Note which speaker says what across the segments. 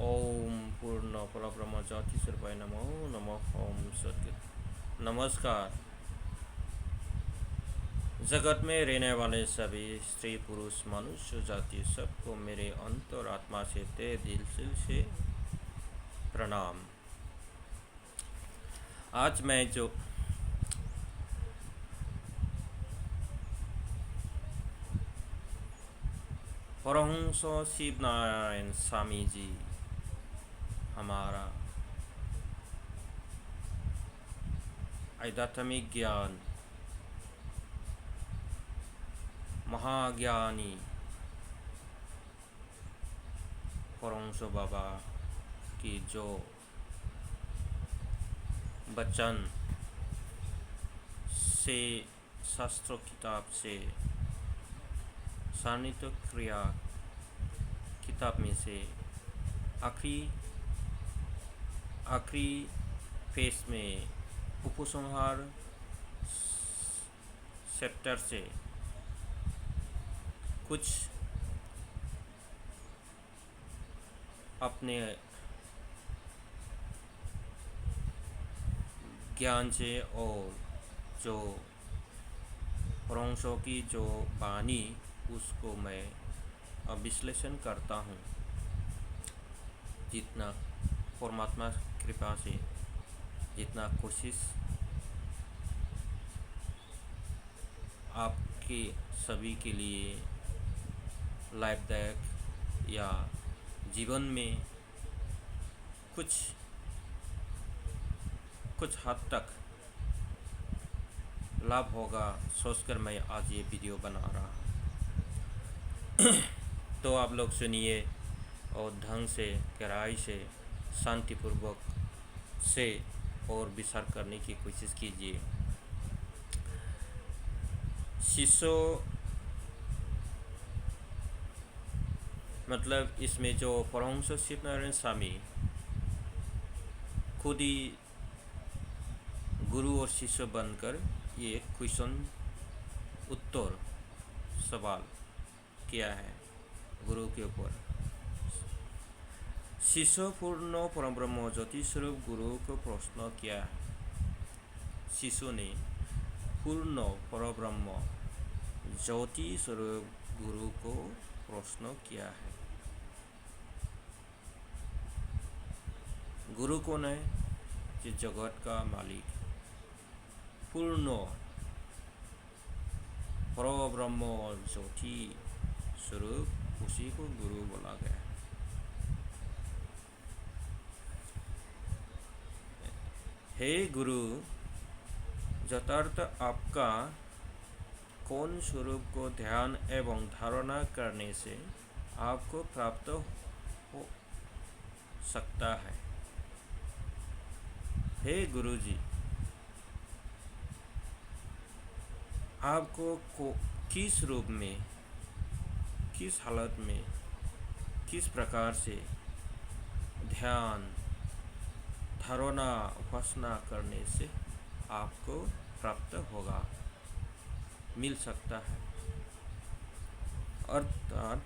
Speaker 1: ओम पूर्ण परब्रह्म ज्योति स्वरूपाय नमो नमः ओम सद्गुरु। नमस्कार। जगत में रहने वाले सभी स्त्री पुरुष मनुष्य जाति सबको मेरे अंतरात्मा से तहे दिल से प्रणाम। आज मैं जो परमहंस शिव नारायण स्वामी जी हमारा आध्यात्मिक ज्ञान महाज्ञानी परमहंस बाबा की जो वचन से शास्त्र किताब से सानिध्य क्रिया किताब में से आखिरी पेज में उपसंहार चैप्टर से कुछ अपने ज्ञान से और जो परमहंसों की जो वाणी उसको मैं विश्लेषण करता हूँ जितना परमात्मा कृपा से जितना कोशिश आपके सभी के लिए लाभदायक या जीवन में कुछ हद तक लाभ होगा सोचकर मैं आज ये वीडियो बना रहा हूँ। तो आप लोग सुनिए और ढंग से गहराई से शांतिपूर्वक से और विचार करने की कोशिश कीजिए। शिष्य मतलब इसमें जो परमहंस शिव नारायण स्वामी खुद ही गुरु और शिष्य बनकर ये क्वेश्चन उत्तर सवाल किया है गुरु के ऊपर। शिष्य पूर्ण परब्रह्म ज्योति स्वरूप गुरु को प्रश्न किया है। शिष्य ने पूर्ण परब्रह्म ज्योति स्वरूप गुरु को प्रश्न किया है। गुरु कौन है? कि जगत का मालिक पूर्ण परब्रह्म ज्योति स्वरूप उसी को गुरु बोला गया है। हे गुरु, यथार्थ आपका कौन स्वरूप को ध्यान एवं धारणा करने से आपको प्राप्त हो सकता है। हे गुरु जी, आपको किस रूप में, किस हालत में, किस प्रकार से ध्यान धारणा उपासना करने से आपको प्राप्त होगा, मिल सकता है। अर्थात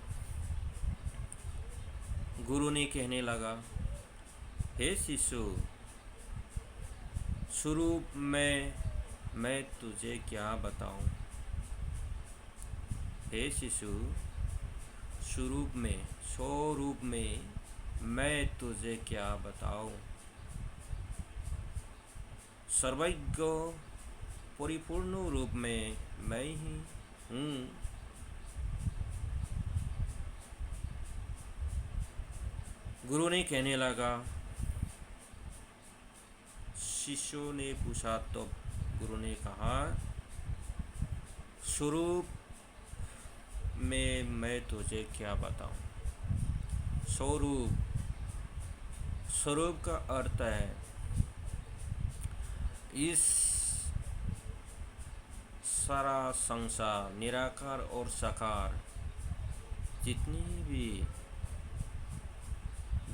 Speaker 1: गुरु ने कहने लगा, हे शिशु, स्वरूप में मैं तुझे क्या बताऊं। हे शिशु, स्वरूप में मैं तुझे क्या बताऊं। सर्वज्ञ परिपूर्ण रूप में मैं ही हूँ। गुरु ने कहने लगा। शिष्य ने पूछा तो गुरु ने कहा, स्वरूप में मैं तुझे क्या बताऊं। स्वरूप का अर्थ है इस सारा संसार निराकार और साकार जितनी भी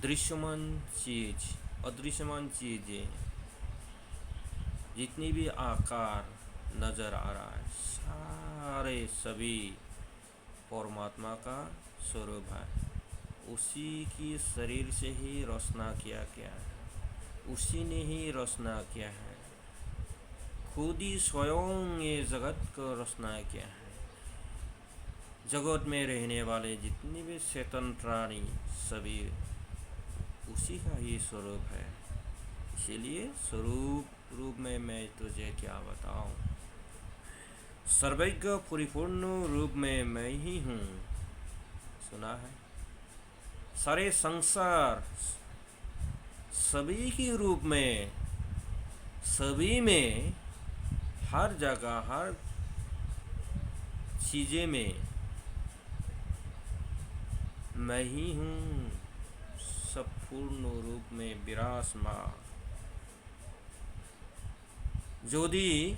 Speaker 1: दृश्यमान चीज अदृश्यमान चीजें जितनी भी आकार नजर आ रहा है सारे सभी परमात्मा का स्वरूप है। उसी की शरीर से ही रचना किया गया है, उसी ने ही रचना किया है, खुद ही स्वयं ये जगत को रचना किया है। जगत में रहने वाले जितने भी चेतन प्राणी सभी उसी का ही स्वरूप है। इसीलिए स्वरूप रूप में मैं तुझे क्या बताऊं, सर्वज्ञ परिपूर्ण रूप में मैं ही हूँ। सुना है, सारे संसार सभी के रूप में, सभी में, हर जगह, हर चीज़ें में मैं ही हूँ, सब पूर्ण रूप में विराजमान। यदि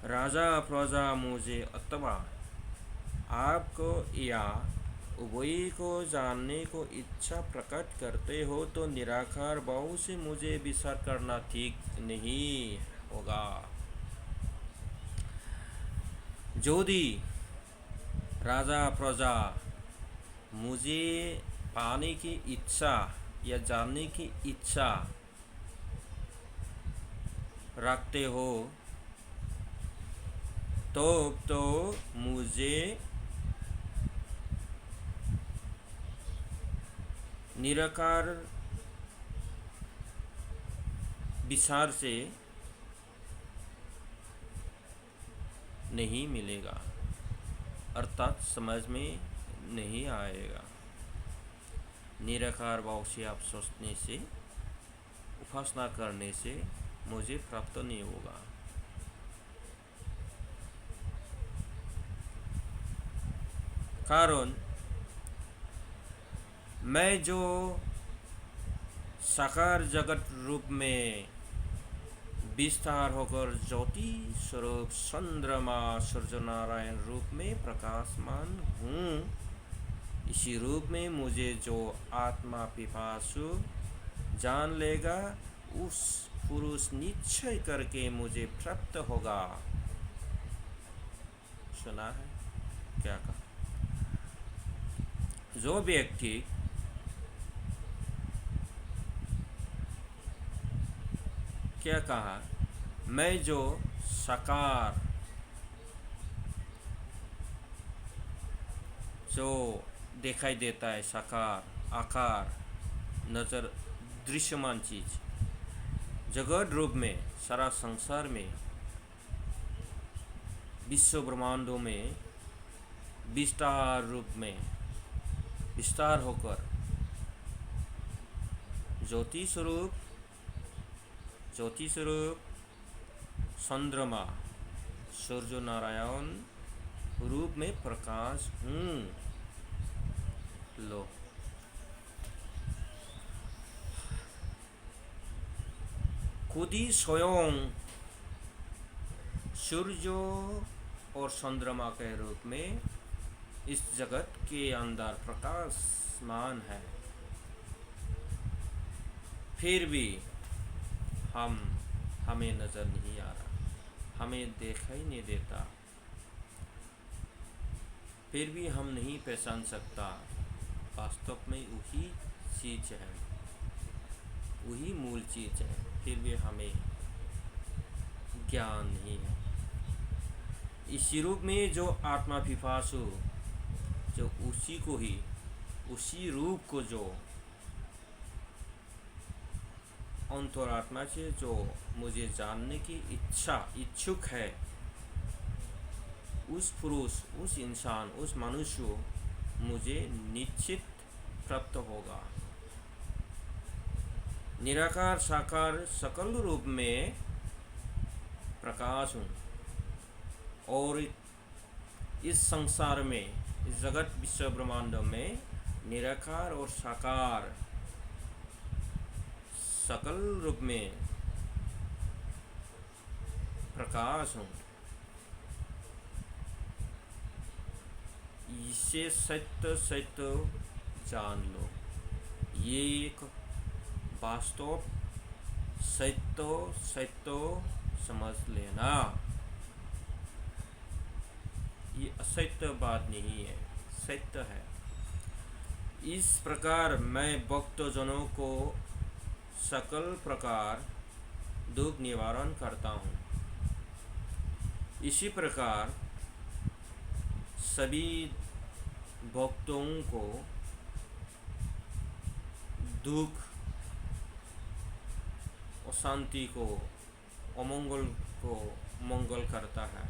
Speaker 1: राजा प्रजा मुझे अथवा आपको या उभय को जानने को इच्छा प्रकट करते हो तो निराकार भाव से मुझे विचार करना ठीक नहीं होगा। यदि राजा प्रजा मुझे पाने की इच्छा या जानने की इच्छा रखते हो तो मुझे निराकार विचार से नहीं मिलेगा, अर्थात समझ में नहीं आएगा। निराकार भाव से आप सोचने से, उपासना करने से मुझे प्राप्त नहीं होगा। कारण मैं जो साकार जगत रूप में विस्तार होकर ज्योति स्वरूप चंद्रमा सूर्य नारायण रूप में प्रकाशमान हूँ, इसी रूप में मुझे जो आत्मा पिपासु जान लेगा उस पुरुष निश्चय करके मुझे प्राप्त होगा। सुना है क्या कहा? जो व्यक्ति क्या कहा, मैं जो साकार जो दिखाई देता है, साकार आकार नजर दृश्यमान चीज जगत रूप में, सारा संसार में, विश्व ब्रह्मांडों में विस्तार रूप में विस्तार होकर ज्योति स्वरूप चंद्रमा सूर्य नारायण रूप में प्रकाश हूँ। लो, खुद ही स्वयं सूर्य और चंद्रमा के रूप में इस जगत के अंदर प्रकाशमान है, फिर भी हमें नजर नहीं आ रहा, हमें देखा ही नहीं देता, फिर भी हम नहीं पहचान सकता वास्तव में वही चीज है, वही मूल चीज है, फिर भी हमें ज्ञान नहीं है। इसी रूप में जो आत्मा पिपासु, जो उसी को ही, उसी रूप को जो अंतरात्मा से जो मुझे जानने की इच्छुक है, उस पुरुष, उस इंसान, उस मनुष्य मुझे निश्चित प्राप्त होगा। निराकार साकार सकल रूप में प्रकाश हूँ और इस संसार में, इस जगत विश्व ब्रह्मांड में निराकार और साकार सकल रूप में प्रकाश हूँ। इसे सत्य जान लो, ये एक वास्तव सत्य समझ लेना, ये असत्य बात नहीं है, सत्य है। इस प्रकार मैं भक्तजनों को सकल प्रकार दुख निवारण करता हूँ। इसी प्रकार सभी भक्तों को दुख, अशांति को, अमंगल को मंगल करता है,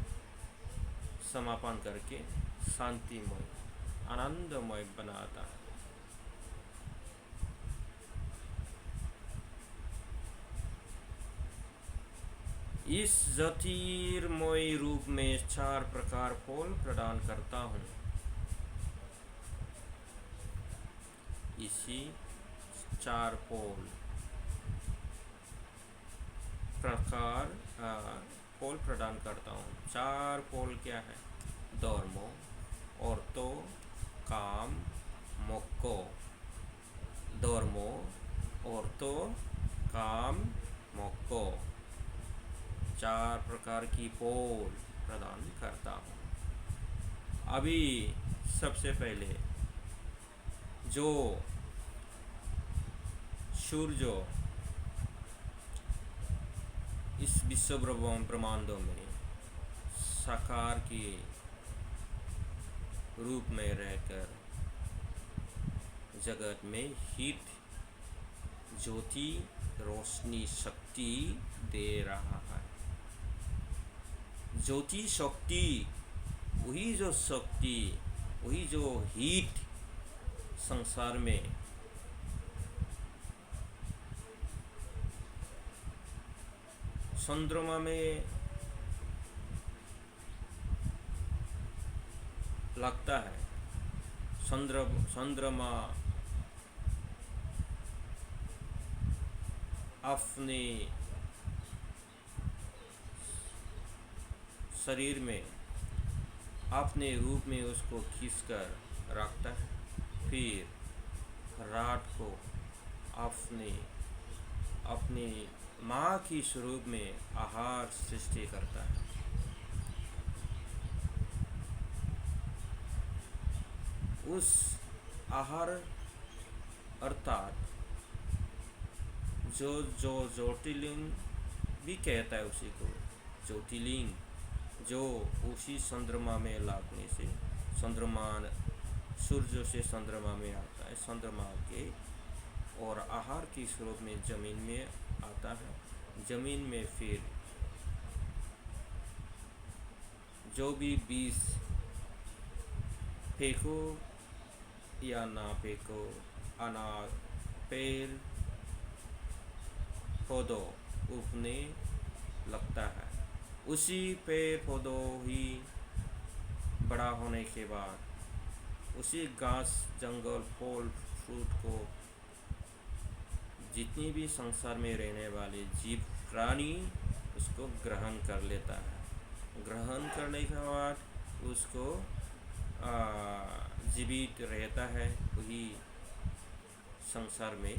Speaker 1: समापन करके शांतिमय, आनंदमय बनाता है। इस ज्योतिर्मय रूप में 4 प्रकार फल प्रदान करता हूँ। इसी 4 प्रकार फल प्रदान करता हूँ। 4 फल क्या है? धर्म, अर्थ, काम, मोक्ष। धर्म, अर्थ, काम, मोक्ष। 4 प्रकार की फल प्रदान करता हूँ। अभी सबसे पहले जो सूर्य इस विश्व ब्रह्मांडों में साकार के रूप में रहकर जगत में हित, ज्योति, रोशनी, शक्ति दे रहा है। ज्योति शक्ति, वही जो शक्ति, वही जो हीट संसार में चंद्रमा में लगता है। चंद्रमा अपने शरीर में अपने रूप में उसको खींचकर रखता है, फिर रात को अपने माँ की स्वरूप में आहार सृष्टि करता है। उस आहार अर्थात जो ज्योतिर्लिंग भी कहता है, उसी को ज्योतिर्लिंग, जो उसी चंद्रमा में लगने से, चंद्रमा सूर्य से चंद्रमा में आता है, चंद्रमा के और आहार के स्वरूप में जमीन में आता है। जमीन में फिर जो भी बीज फेंको या ना फेंको, अनाज, पेड़ पौधों उगने लगता है। उसी पेड़ पौधों ही बड़ा होने के बाद उसी घास, जंगल, फल, फ्रूट को जितनी भी संसार में रहने वाले जीव प्राणी उसको ग्रहण कर लेता है। ग्रहण करने के बाद उसको जीवित रहता है, वही संसार में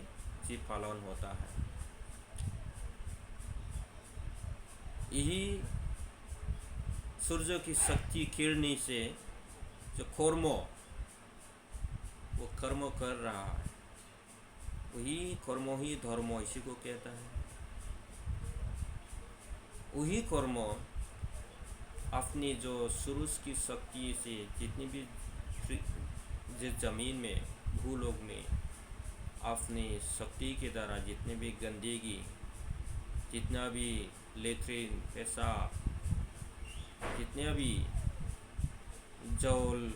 Speaker 1: जीव पालन होता है। यही सूर्य की शक्ति किरणें से जो वो कर्म कर रहा है, वही कर्म ही धर्म, इसी को कहता है। वही कर्म अपनी जो सूरज की शक्ति से जितनी भी जिस जमीन में, भूलोक में अपनी शक्ति के द्वारा जितने भी गंदगी, जितना भी लेट्रिन, पेशाब, जितने भी जल,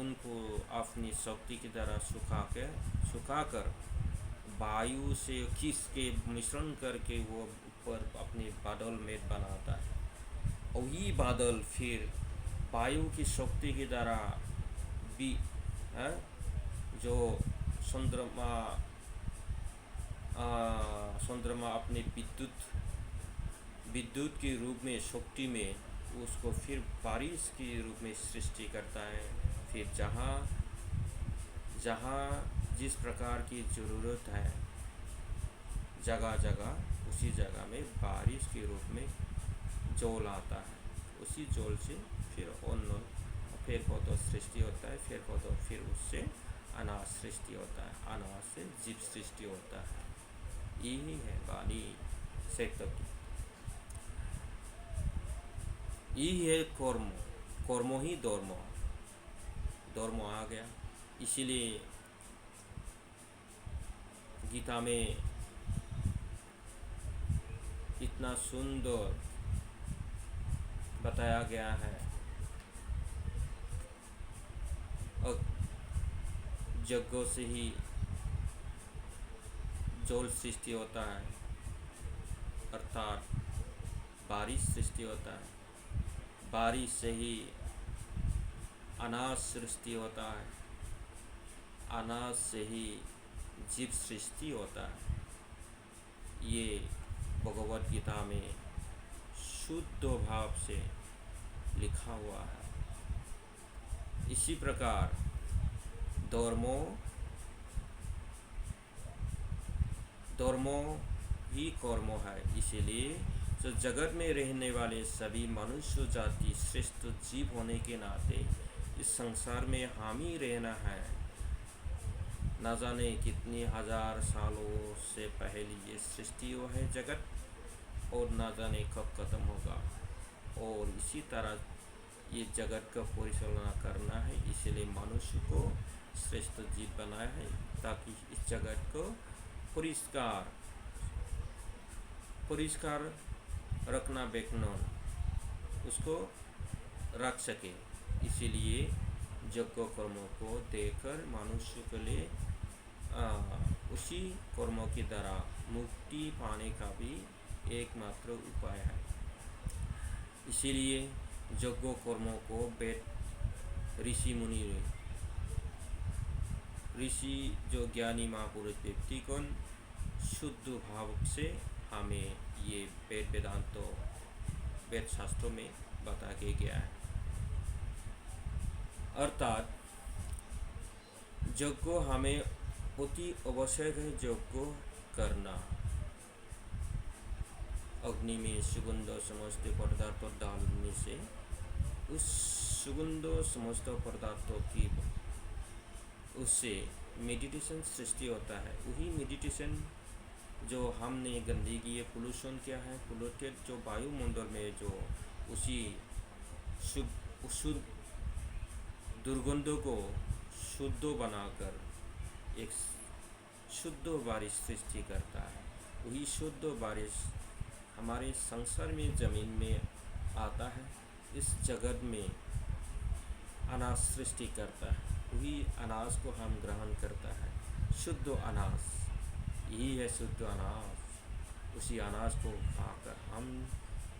Speaker 1: उनको अपनी शक्ति की द्वारा सुखाकर वायु से खींच के मिश्रण करके वो ऊपर अपने बादल में बनाता है। और ये बादल फिर वायु की शक्ति के द्वारा भी जो चंद्रमा अपने विद्युत के रूप में, शक्ति में उसको फिर बारिश के रूप में सृष्टि करता है। फिर जहाँ जिस प्रकार की ज़रूरत है जगह जगह, उसी जगह में बारिश के रूप में जल आता है। उसी जल से फिर अन्न, पेड़ पौधों सृष्टि होता है, फिर पौधों फिर उससे अनाज सृष्टि होता है, अनाज से जीव सृष्टि होता है। यही है वाणी सेक्ट की, यही है कर्म। कर्मो ही धर्म, धर्म आ गया। इसीलिए गीता में इतना सुंदर बताया गया है। और यज्ञों से ही जल सृष्टि होता है, अर्थात बारिश सृष्टि होता है। बारिश से ही अनाज सृष्टि होता है, अनाज से ही जीव सृष्टि होता है। ये भगवद गीता में शुद्ध भाव से लिखा हुआ है। इसी प्रकार धर्मो ही कर्मो है। इसीलिए जो जगत में रहने वाले सभी मनुष्य जाति श्रेष्ठ जीव होने के नाते इस संसार में हम ही रहना है। न जाने कितनी हजार सालों से पहले ये सृष्टि हुआ है जगत, और न जाने कब खत्म होगा। और इसी तरह ये जगत का परिचालना करना है। इसलिए मनुष्य को श्रेष्ठ जीव बनाया है, ताकि इस जगत को परिष्कार रखना बेकना उसको रख सके। इसीलिए यज्ञ कर्मों को देकर मनुष्य के लिए उसी कर्मों की द्वारा मुक्ति पाने का भी एकमात्र उपाय है। इसीलिए यज्ञ कर्मों को वेद ऋषि जो ज्ञानी महापुरुष व्यक्तिगण शुद्ध भाव से हमें ये वेद शास्त्रों में बता के गया है। अर्थात यज्ञ हमें अति आवश्यक है। यज्ञ करना, अग्नि में सुगंध समस्त पदार्थ डालने से उस सुगंध समस्त पदार्थों की उससे मेडिटेशन सृष्टि होता है। वही मेडिटेशन जो हमने गंदगी ये पोल्यूशन क्या है, पोल्यूटेड जो वायुमंडल में जो उसी शुद्ध दुर्गंधों को शुद्ध बनाकर एक शुद्ध बारिश सृष्टि करता है। वही शुद्ध बारिश हमारे संसार में ज़मीन में आता है, इस जगत में अनाज सृष्टि करता है। वही अनाज को हम ग्रहण करता है, शुद्ध अनाज। यही है शुद्ध अनाज। उसी अनाज को खाकर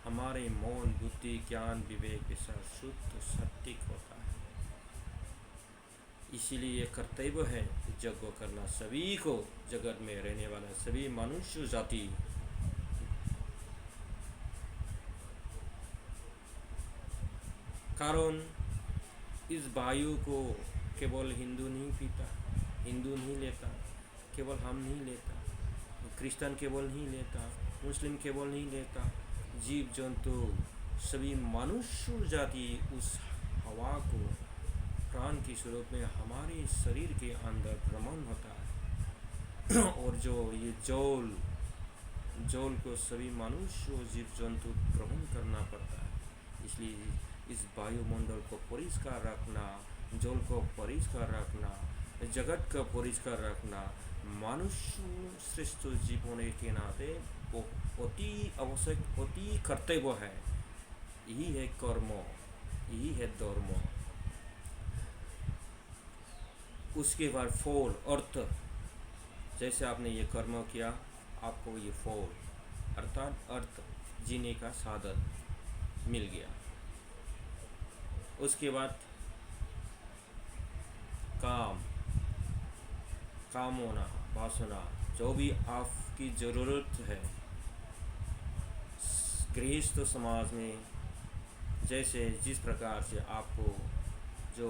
Speaker 1: हमारे मौन बुद्धि ज्ञान विवेक के साथ शुद्ध सत्विक होता है। इसीलिए कर्तव्य है यज्ञ करना सभी को, जगत में रहने वाला सभी मनुष्य जाति। कारण इस वायु को केवल हिंदू नहीं पीता, हिंदू नहीं लेता, केवल हम नहीं लेता, क्रिश्चियन केवल नहीं लेता, मुस्लिम केवल नहीं लेता, जीव जंतु सभी मनुष्य जाति उस हवा को प्राण के स्वरूप में हमारे शरीर के अंदर भ्रमण होता है। और जो ये जल को सभी मनुष्य जीव जंतु ग्रहण करना पड़ता है। इसलिए इस वायुमंडल को परिष्कार रखना, जल को परिष्कार रखना, जगत का परिष्कार रखना मनुष्य श्रेष्ठ जीव होने के नाते वो अति आवश्यक, अति कर्तव्य है। यही है कर्म, यही है धर्म। उसके बाद फल अर्थ, जैसे आपने ये कर्म किया आपको ये फल अर्थात अर्थ जीने का साधन मिल गया। उसके बाद काम होना, वासना, जो भी आपकी ज़रूरत है गृहस्थ समाज में, जैसे जिस प्रकार से आपको जो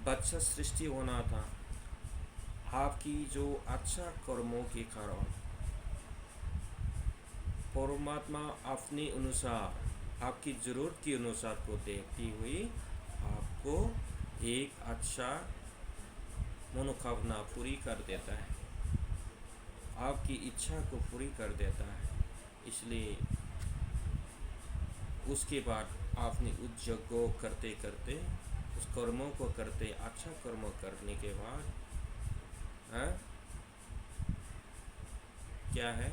Speaker 1: बच्चा सृष्टि होना था, आपकी जो अच्छा कर्मों के कारण परमात्मा अपने अनुसार आपकी ज़रूरत के अनुसार को देखती हुई आपको एक अच्छा मनोकामना पूरी कर देता है, आपकी इच्छा को पूरी कर देता है। इसलिए उसके बाद आपने उस जग को करते करते, उस कर्मों को करते, अच्छा कर्म करने के बाद क्या है,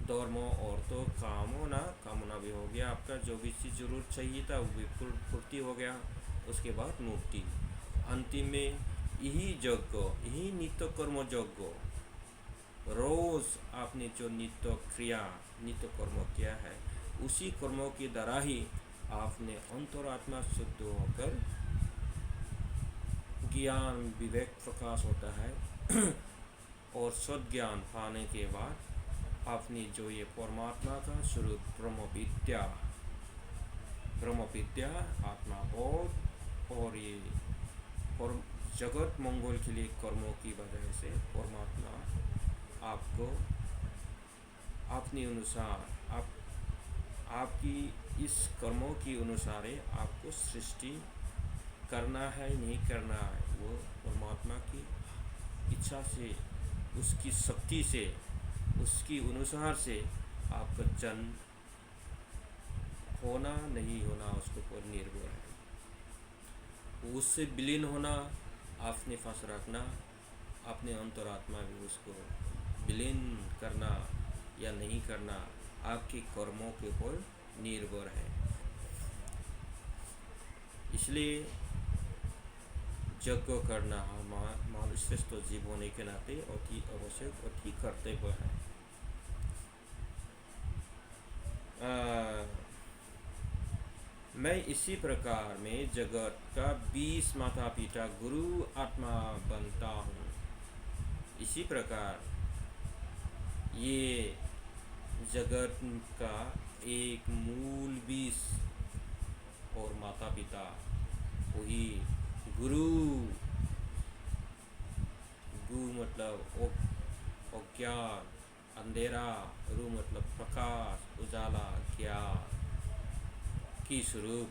Speaker 1: धर्म और तो कामना भी हो गया, आपका जो भी चीज़ जरूरत चाहिए था वो भी पूर्ति हो गया। उसके बाद मुक्ति। अंतिम में यही यज्ञ, यही नित्य कर्म यज्ञ, रोज आपने जो नित्य क्रिया, नित्य कर्म किया है, उसी कर्मों के द्वारा ही आपने अंतरात्मा शुद्ध होकर ज्ञान विवेक प्रकाश होता है और सद ज्ञान पाने के बाद आपने जो ये परमात्मा का स्वरूप ब्रह्म विद्या आत्मा बोध और ये जगत मंगल के लिए कर्मों की वजह से परमात्मा आपको अपने अनुसार, आपकी इस कर्मों के अनुसार आपको सृष्टि करना है नहीं करना है, वो परमात्मा की इच्छा से, उसकी शक्ति से, उसकी अनुसार से आपका जन्म होना नहीं होना उसके ऊपर निर्भर है। उससे विलीन होना, आपने पास रखना, अपने अंतरात्मा में उसको विलीन करना या नहीं करना आपके कर्मों के ऊपर निर्भर है। इसलिए यज्ञ करना हमारे श्रेष्ठ जीव होने के नाते अति आवश्यक, अति कर्तव्य है। मैं इसी प्रकार में जगत का 20 माता पिता गुरु आत्मा बनता हूँ। इसी प्रकार ये जगत का एक मूल 20 और माता पिता वही गुरु। गु मतलब अज्ञान, अंधेरा, रु मतलब प्रकाश, उजाला, ज्ञान की स्वरूप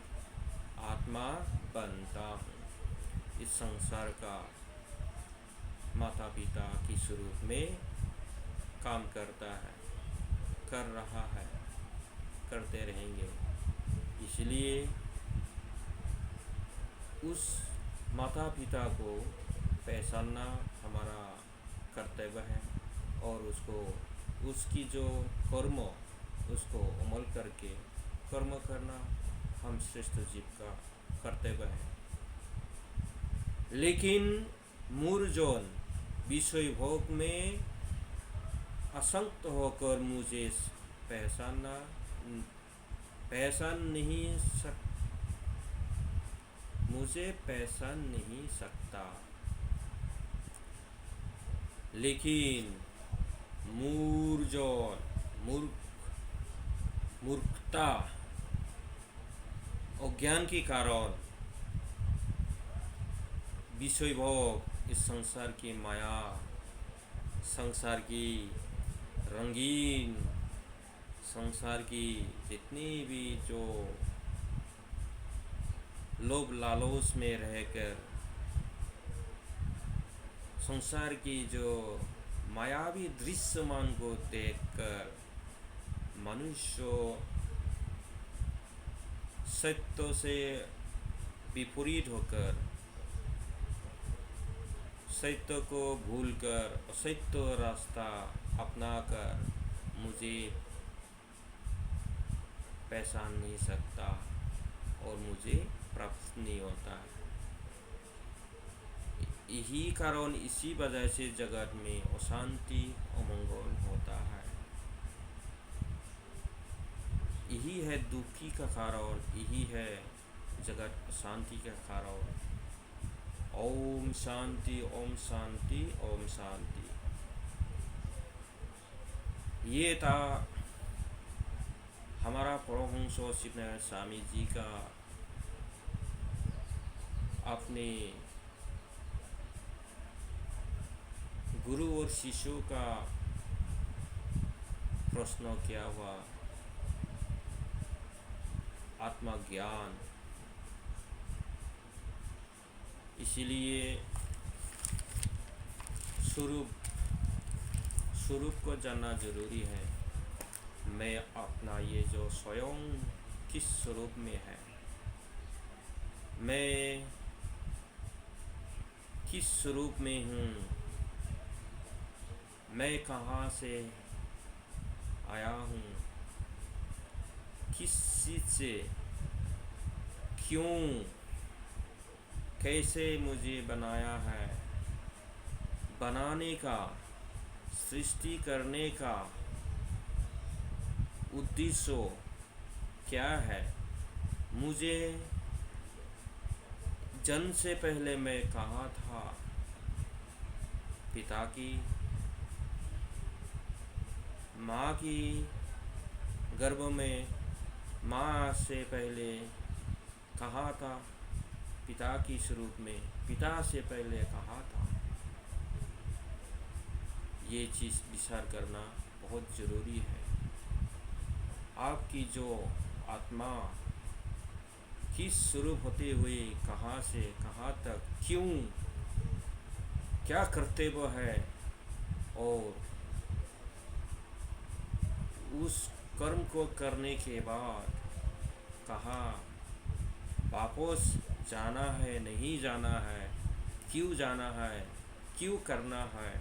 Speaker 1: आत्मा बनता हूँ। इस संसार का माता पिता की स्वरूप में काम करता है, कर रहा है, करते रहेंगे। इसलिए उस माता पिता को पहचानना हमारा कर्तव्य है और उसको, उसकी जो कर्म, उसको अमल करके कर्म करना हम श्रेष्ठ जीव का कर्तव्य है। लेकिन मूर्जोन विषय भोग में आसक्त होकर मुझे पहचान नहीं सकता। लेकिन मूर्खता, अज्ञान के कारण विषय भोग, इस संसार की माया, संसार की रंगीन, संसार की जितनी भी जो लोभ लालच में रहकर संसार की जो मायावी दृश्यमान को देखकर मनुष्य सत्य से विपरीत होकर, सत्य को भूलकर असत्य रास्ता अपनाकर मुझे पहचान नहीं सकता और मुझे प्राप्त नहीं होता। यही कारण, इसी वजह से जगत में अशांति, अमंगल होता है। यही है दुखी का कारण, यही है जगत अशांति का कारण। ओम शांति, ओम शांति, ओम शांति। ये था हमारा परमहंस शिवनारायण स्वामी जी का अपने गुरु और शिष्यों का प्रश्न किया हुआ आत्मज्ञान इसीलिए स्वरूप स्वरूप को जानना जरूरी है। मैं अपना ये जो स्वयं किस स्वरूप में है, मैं किस स्वरूप में हूँ, मैं कहाँ से आया हूँ, किस चीज़ से, क्यों, कैसे मुझे बनाया है, बनाने का, सृष्टि करने का उद्देश्य क्या है, मुझे जन्म से पहले मैं कहाँ था, पिता की माँ की गर्भ में, माँ से पहले कहाँ था, पिता की स्वरूप में, पिता से पहले कहाँ था। ये चीज़ विचार करना बहुत ज़रूरी है। आपकी जो आत्मा किस स्वरूप होते हुए कहाँ से कहाँ तक, क्यों, क्या कर्तव्य है, और उस कर्म को करने के बाद कहाँ वापस जाना है, नहीं जाना है, क्यों जाना है, क्यों करना है,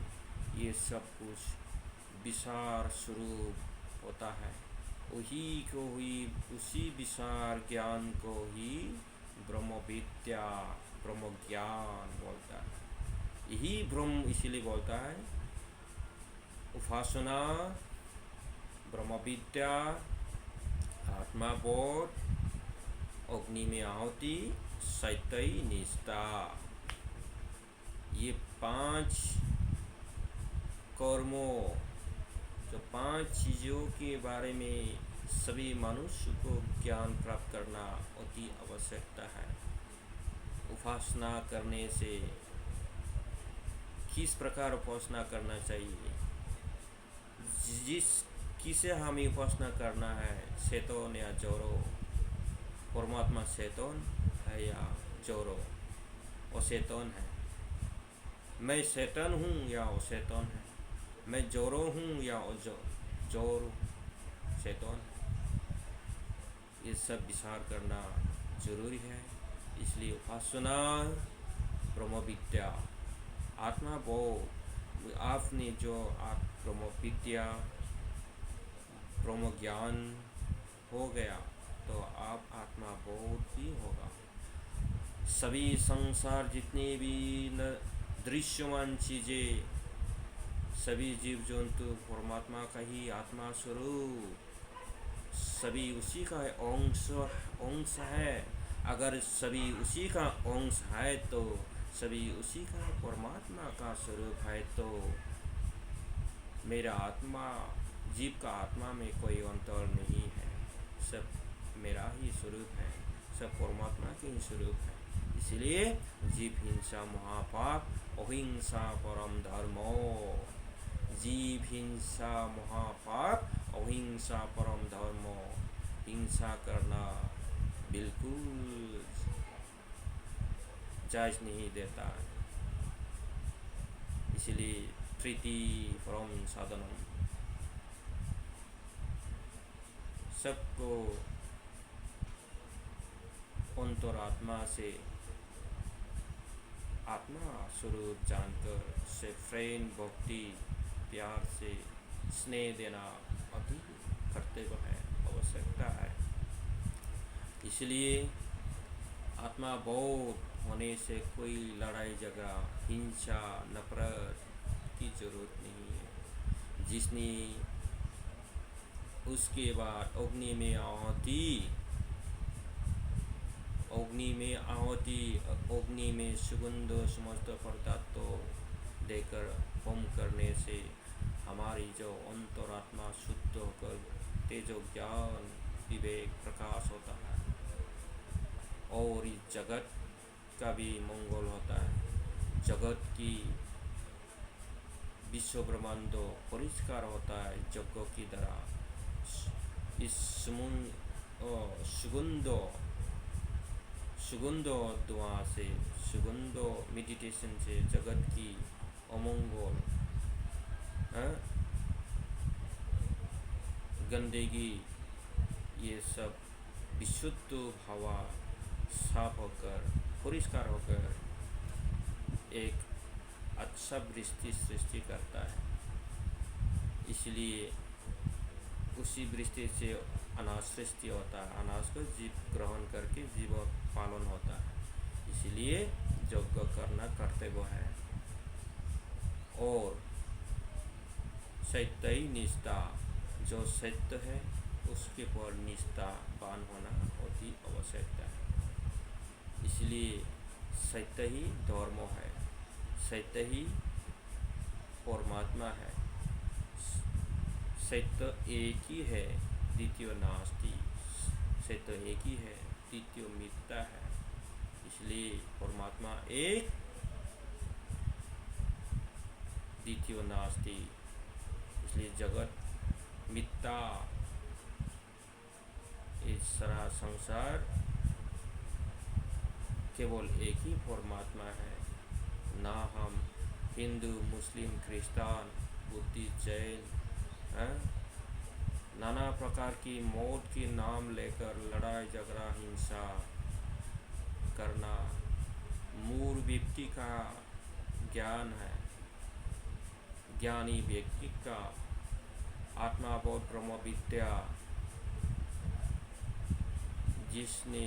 Speaker 1: ये सब कुछ विचार स्वरूप होता है। वही को ही, उसी विचार ज्ञान को ही ब्रह्म विद्या, ब्रह्म ज्ञान बोलता है। यही ब्रह्म इसीलिए बोलता है उपासना, ब्रह्म विद्या, आत्मा बोध, अग्नि में आहुति, सत्य निष्ठा, ये 5 कर्मों, जो 5 चीज़ों के बारे में सभी मनुष्य को ज्ञान प्राप्त करना अति आवश्यकता है। उपासना करने से किस प्रकार उपासना करना चाहिए, जिस किसे हमें उपासना करना है, चेतन या जोरो, परमात्मा चेतन है या जोरो अचेतन है, मैं चेतन हूँ या अचेतन है, मैं जोरो हूँ या जोर चेतन, ये सब विचार करना जरूरी है। इसलिए उपासना, ब्रह्म विद्या, आत्मा बोध, आपने जो ब्रह्म विद्या, ब्रह्म ज्ञान हो गया तो आप आत्मा बोध भी होगा। सभी संसार जितने भी दृश्यमान चीज़ें, सभी जीव जंतु परमात्मा का ही आत्मा स्वरूप, सभी उसी का अंश है। अगर सभी उसी का अंश है तो सभी उसी का परमात्मा का स्वरूप है, तो मेरा आत्मा, जीव का आत्मा में कोई अंतर नहीं है, सब मेरा ही स्वरूप है, सब परमात्मा के ही स्वरूप है। इसलिए जीव हिंसा महापाप, अहिंसा परम धर्मो, जीव हिंसा महापाप, अहिंसा परम धर्मो, हिंसा करना बिल्कुल जायज़ नहीं देता। इसलिए प्रीति परम साधनम, सबको अंतरात्मा से आत्मा स्वरूप जानकर से प्रेम, भक्ति, प्यार से स्नेह देना अति कर्तव्य है, आवश्यकता है। इसलिए आत्मा बोध होने से कोई लड़ाई झगड़ा, हिंसा, नफरत की जरूरत नहीं है। जिसने उसके बाद अग्नि में अग्नि में सुगंध समस्त पदार्थ देकर होम करने से हमारी जो अंतरात्मा शुद्ध होकर तेजो ज्ञान विवेक प्रकाश होता है, और इस जगत का भी मंगल होता है। जगत की विश्व ब्रह्मांड परिष्कार होता है यज्ञ की तरह। इस सुगंध धुआं से, सुगंध मेडिटेशन से जगत की अमंगल, गंदगी, ये सब विशुद्ध हवा साफ होकर परिष्कार होकर एक अच्छा वृष्टि सृष्टि करता है। इसलिए उसी वृष्टि से अनाज सृष्टि होता है, अनाज को जीव ग्रहण करके जीव पालन होता है। इसलिए यज्ञ करना कर्तव्य है। और सत्य निष्ठा, जो सत्य है उसके पर निष्ठावान होना अति आवश्यक है। इसलिए सत्य ही धर्म है, सत्य ही परमात्मा है। सत्य एक ही है, द्वितीय नास्ति। सत्य एक ही है, द्वितीय मिथ्या है। इसलिए परमात्मा एक, द्वितीय नास्ति। इसलिए जगत मिथ्या, इस सारा संसार केवल एक ही परमात्मा है। ना हम हिंदू, मुस्लिम, क्रिश्चियन, बुद्धिस्ट, जैन, नाना प्रकार की मौत के नाम लेकर लड़ाई झगड़ा हिंसा करना मूर्ख व्यक्ति का ज्ञान है। ज्ञानी व्यक्ति का आत्माबोध ब्रह्म विद्या, जिसने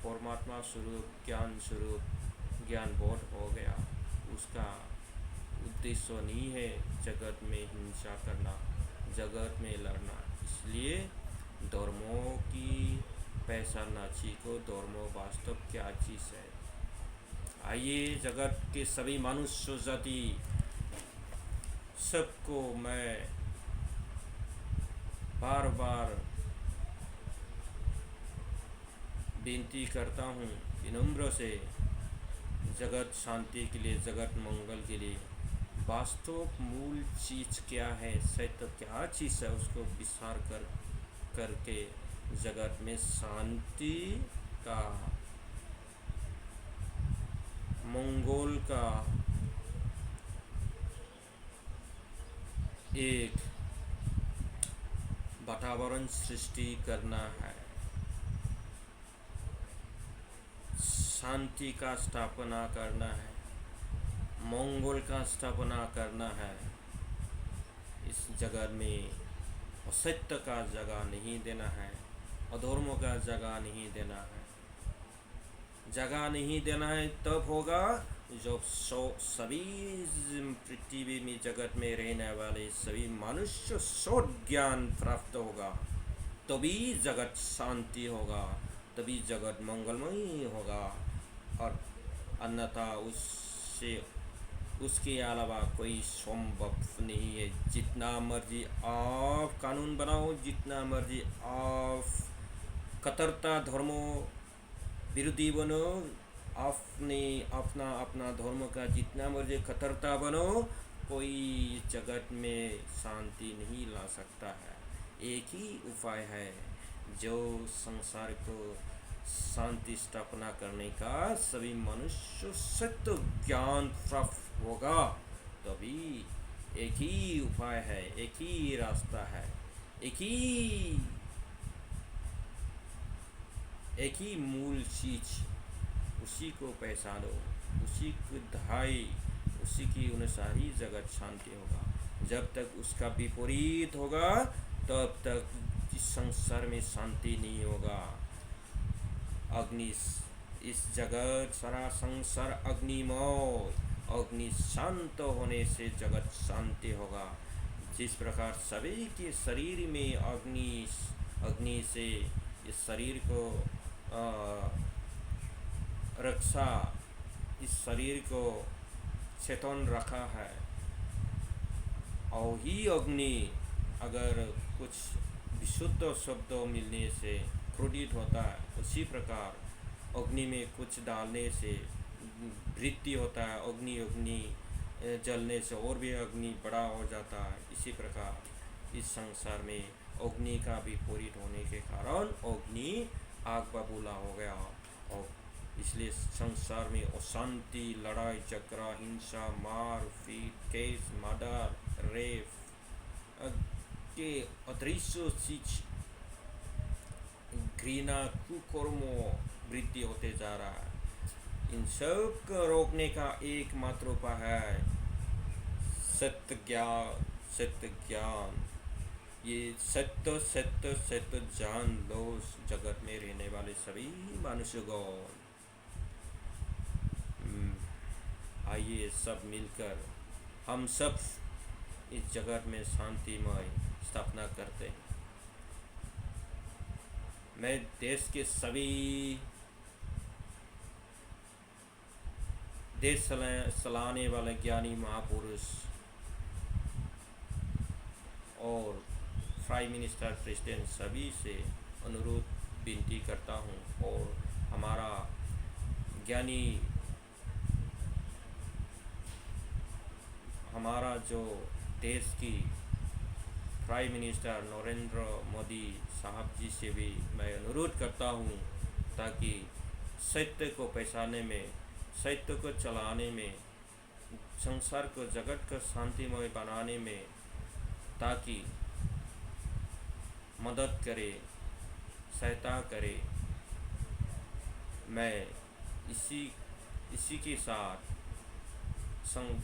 Speaker 1: परमात्मा स्वरूप ज्ञान बोध हो गया, उसका उद्देश्य नहीं है जगत में हिंसा करना, जगत में लड़ना। इसलिए धर्मों की पहचानना सीखो, धर्म वास्तव क्या चीज़ है। आइए जगत के सभी मनुष्य जाति सबको मैं बार बार विनती करता हूँ विनम्र से, जगत शांति के लिए, जगत मंगल के लिए वास्तव मूल चीज़ क्या है, सत्य क्या चीज़ है, उसको विचार करके जगत में शांति का, मंगल का एक वातावरण सृष्टि करना है, शांति का स्थापना करना है, मंगल का स्थापना करना है। इस जगत में असत्य का जगह नहीं देना है, अधर्म का जगह नहीं देना है। जगह नहीं देना है तब होगा जब सभी पृथ्वी में जगत में रहने वाले सभी मनुष्य शोध ज्ञान प्राप्त होगा, तभी जगत शांति होगा, तभी जगत मंगलमय होगा। और अन्यथा उसके अलावा कोई संभव नहीं है। जितना मर्जी आप कानून बनाओ, जितना मर्जी आप कट्टरता धर्मों विरोधी बनो, अपना धर्म का जितना मर्जी कट्टरता बनो, कोई जगत में शांति नहीं ला सकता है। एक ही उपाय है जो संसार को शांति स्थापना करने का, सभी मनुष्य सत्य ज्ञान प्राप्त होगा, तभी एक ही उपाय है, एक ही रास्ता है, एक ही मूल चीज, उसी को पहचानो, उसी को धाई, उसी की अनुसार ही जगत शांति होगा। जब तक उसका विपरीत होगा तब तक इस संसार में शांति नहीं होगा। अग्नि, इस जगत सारा संसार अग्निमय, अग्नि शांत होने से जगत शांति होगा। जिस प्रकार सभी के शरीर में अग्नि से इस शरीर को रक्षा, इस शरीर को चेतन रखा है, और ही अग्नि अगर कुछ विशुद्ध शब्द मिलने से क्रोधित होता है, उसी प्रकार अग्नि में कुछ डालने से वृद्धि होता है। अग्नि जलने से और भी अग्नि बड़ा हो जाता है। इसी प्रकार इस संसार में अग्नि का विपरीत होने के कारण अग्नि आग बबूला हो गया, और इसलिए संसार में अशांति, लड़ाई झगड़ा, हिंसा, मार पीट, केस, मर्डर, रेप के अदृश्य चीज, घृणा, कुकर्मों वृद्धि होते जा रहा है। इन सब को रोकने का एकमात्र उपाय है सत्य ज्ञान, सत्य ज्ञान। ये सत्य सत्य सत्य जान लो जगत में रहने वाले सभी मनुष्यगण। आइए सब मिलकर हम सब इस जगत में शांतिमय स्थापना करते हैं। मैं देश के सभी देश चलाने वाले ज्ञानी महापुरुष और प्राइम मिनिस्टर, प्रेसिडेंट सभी से अनुरोध विनती करता हूँ और हमारा ज्ञानी, हमारा जो देश की प्राइम मिनिस्टर नरेंद्र मोदी साहब जी से भी मैं अनुरोध करता हूँ ताकि सत्य को पहचानने में, सत्य को चलाने में, संसार को, जगत को शांतिमय बनाने में ताकि मदद करे, सहायता करे। मैं इसी के साथ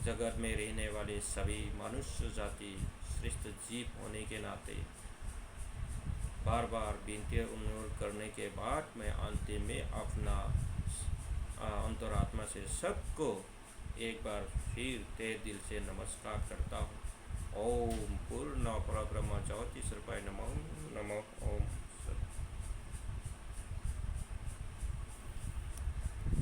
Speaker 1: जगत में रहने वाले सभी मनुष्य जाति श्रेष्ठ जीव होने के नाते बार बार विनती अनुरोध करने के बाद मैं अंतिम में अपना अंतरात्मा से सबको एक बार फिर तहे दिल से नमस्कार करता हूँ। ओम पूर्ण परब्रह्म ज्योति स्वरूपाय नमो नमः। ओम।